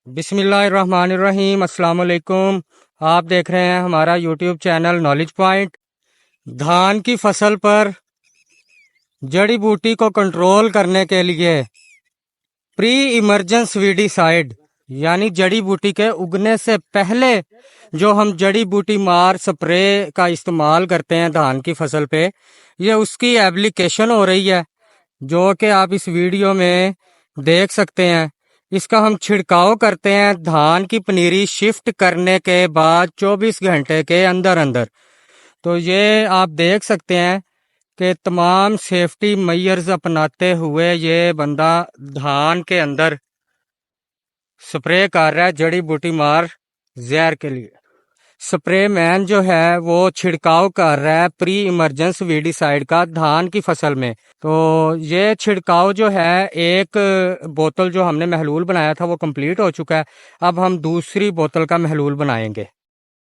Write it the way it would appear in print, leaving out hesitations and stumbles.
बिस्मिल्लाहिर्रहमानिर्रहीम। अस्सलाम वालेकुम। आप देख रहे हैं हमारा यूट्यूब चैनल नॉलेज पॉइंट। धान की फसल पर जड़ी बूटी को कंट्रोल करने के लिए प्री इमरजेंस वीडिसाइड यानी जड़ी बूटी के उगने से पहले जो हम जड़ी बूटी मार स्प्रे का इस्तेमाल करते हैं धान की फसल पे, ये उसकी एप्लीकेशन हो रही है जो कि आप इस वीडियो में देख सकते हैं। इसका हम छिड़काव करते हैं धान की पनीरी शिफ्ट करने के बाद 24 घंटे के अंदर अंदर। तो ये आप देख सकते हैं कि तमाम सेफ्टी मेजर्स अपनाते हुए ये बंदा धान के अंदर स्प्रे कर रहा है जड़ी बूटी मार जहर के लिए। स्प्रे मैन जो है वो छिड़काव कर रहा है प्री इमरजेंस वीडिसाइड का धान की फसल में। तो ये छिड़काव जो है, एक बोतल जो हमने महलूल बनाया था वो कंप्लीट हो चुका है। अब हम दूसरी बोतल का महलूल बनाएंगे।